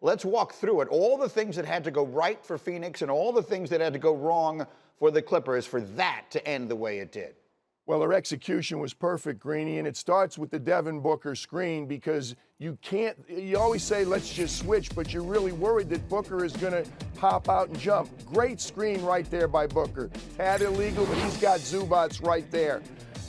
Let's walk through it. All the things that had to go right for Phoenix and all the things that had to go wrong for the Clippers for that to end the way it did. Well, their execution was perfect, Greeny, and it starts with the Devin Booker screen because you always say, let's just switch, but you're really worried that Booker is going to pop out and jump. Great screen right there by Booker. Had illegal, but he's got Zubats right there.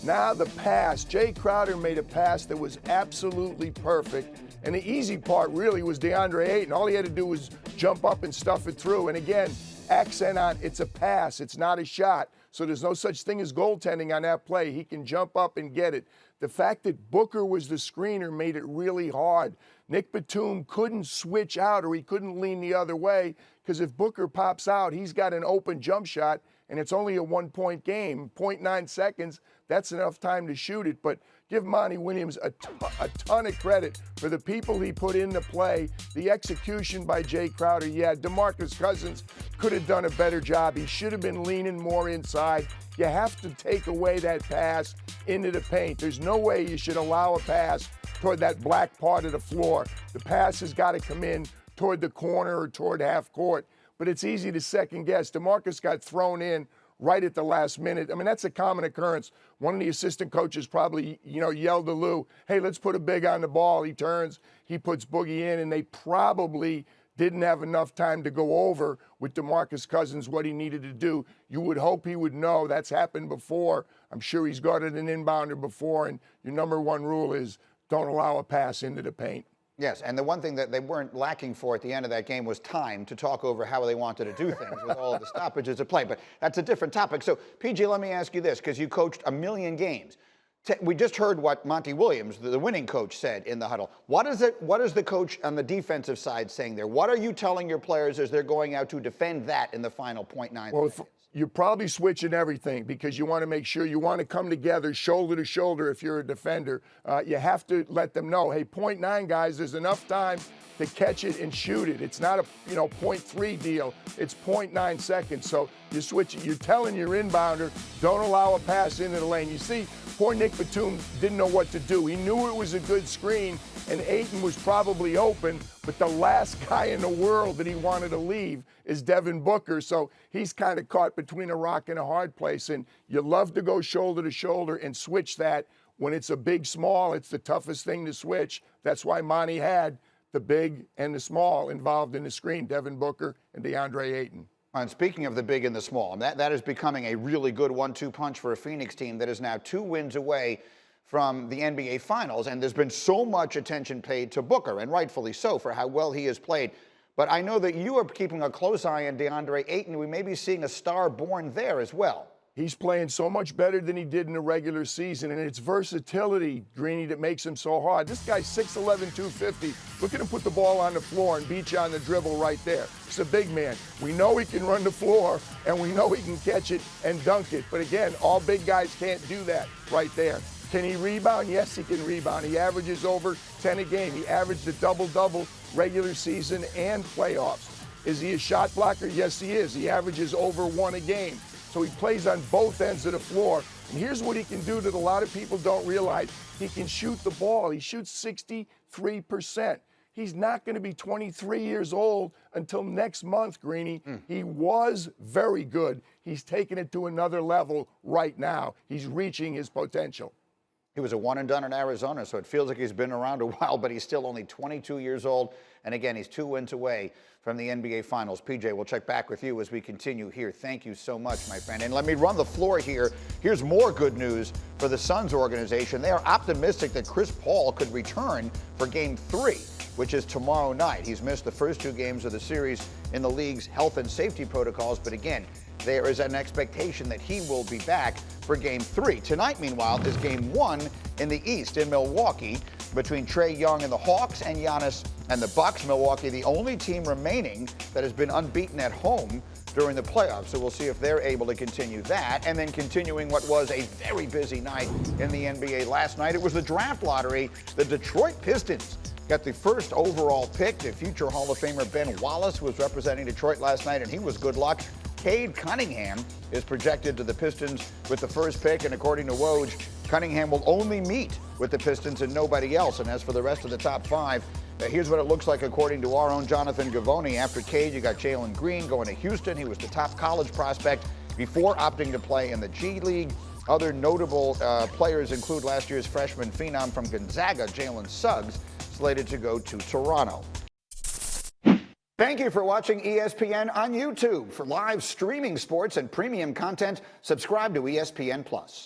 Now the pass. Jay Crowder made a pass that was absolutely perfect, and the easy part really was Deandre Ayton. All he had to do was jump up and stuff it through, and again, accent on it's a pass, it's not a shot. So there's no such thing as goaltending on that play. He can jump up and get it. The fact that Booker was the screener made it really hard. Nick Batum couldn't switch out or he couldn't lean the other way because if Booker pops out, he's got an open jump shot and it's only a 1-point game. 0.9 seconds, that's enough time to shoot it. But give Monty Williams a ton of credit for the people he put into play, the execution by Jay Crowder. Yeah, DeMarcus Cousins could have done a better job. He should have been leaning more inside. You have to take away that pass into the paint. There's no way you should allow a pass toward that black part of the floor. The pass has got to come in toward the corner or toward half court. But it's easy to second guess. DeMarcus got thrown in right at the last minute. I mean, that's a common occurrence. One of the assistant coaches probably, yelled to Lou, hey, let's put a big on the ball. He turns, he puts Boogie in, and they probably didn't have enough time to go over with DeMarcus Cousins what he needed to do. You would hope he would know that's happened before. I'm sure he's guarded an inbounder before, and your number one rule is don't allow a pass into the paint. Yes, and the one thing that they weren't lacking for at the end of that game was time to talk over how they wanted to do things with all of the stoppages of play. But that's a different topic. So, PG, let me ask you this, because you coached a million games. We just heard what Monty Williams, the winning coach, said in the huddle. What is the coach on the defensive side saying there? What are you telling your players as they're going out to defend that in the final 0.9 seconds? You're probably switching everything because you want to make sure you want to come together shoulder to shoulder if you're a defender. You have to let them know, hey, 0.9, guys, there's enough time to catch it and shoot it. It's not a 0.3 deal. It's 0.9 seconds. So you're switching. You're telling your inbounder, don't allow a pass into the lane. You see, poor Nick Batum didn't know what to do. He knew it was a good screen, and Ayton was probably open, but the last guy in the world that he wanted to leave is Devin Booker. So he's kind of caught between a rock and a hard place, and you love to go shoulder to shoulder and switch that. When it's a big small, it's the toughest thing to switch. That's why Monty had the big and the small involved in the screen, Devin Booker and Deandre Ayton. And speaking of the big and the small, that is becoming a really good 1-2 punch for a Phoenix team that is now 2 wins away from the NBA Finals. And there's been so much attention paid to Booker, and rightfully so, for how well he has played. But I know that you are keeping a close eye on Deandre Ayton. We may be seeing a star born there as well. He's playing so much better than he did in the regular season, and it's versatility, Greeny, that makes him so hard. This guy's 6'11", 250. Look at him put the ball on the floor and beat you on the dribble right there. He's a big man. We know he can run the floor, and we know he can catch it and dunk it. But again, all big guys can't do that right there. Can he rebound? Yes, he can rebound. He averages over 10 a game. He averaged a double-double regular season and playoffs. Is he a shot blocker? Yes, he is. He averages over 1 a game. So he plays on both ends of the floor. And here's what he can do that a lot of people don't realize. He can shoot the ball. He shoots 63%. He's not going to be 23 years old until next month, Greeny. He was very good. He's taking it to another level right now. He's reaching his potential. He was a one and done in Arizona, so it feels like he's been around a while, but he's still only 22 years old. And again, he's 2 wins away from the NBA Finals. PJ, we'll check back with you as we continue here. Thank you so much, my friend. And let me run the floor here. Here's more good news for the Suns organization. They are optimistic that Chris Paul could return for Game 3, which is tomorrow night. He's missed the first 2 games of the series in the league's health and safety protocols, but again, there is an expectation that he will be back for Game 3. Tonight, meanwhile, is Game 1 in the East in Milwaukee between Trae Young and the Hawks and Giannis and the Bucks. Milwaukee, the only team remaining that has been unbeaten at home during the playoffs. So we'll see if they're able to continue that. And then continuing what was a very busy night in the NBA last night, it was the draft lottery. The Detroit Pistons got the first overall pick. The future Hall of Famer Ben Wallace was representing Detroit last night, and he was good luck. Cade Cunningham is projected to the Pistons with the first pick, and according to Woj, Cunningham will only meet with the Pistons and nobody else. And as for the rest of the top 5, Here's what it looks like according to our own Jonathan Gavoni. After Cade, you got Jalen Green going to Houston. He was the top college prospect before opting to play in the G League. Other notable players include last year's freshman phenom from Gonzaga, Jalen Suggs, slated to go to Toronto. Thank you for watching ESPN on YouTube. For live streaming sports and premium content, subscribe to ESPN+.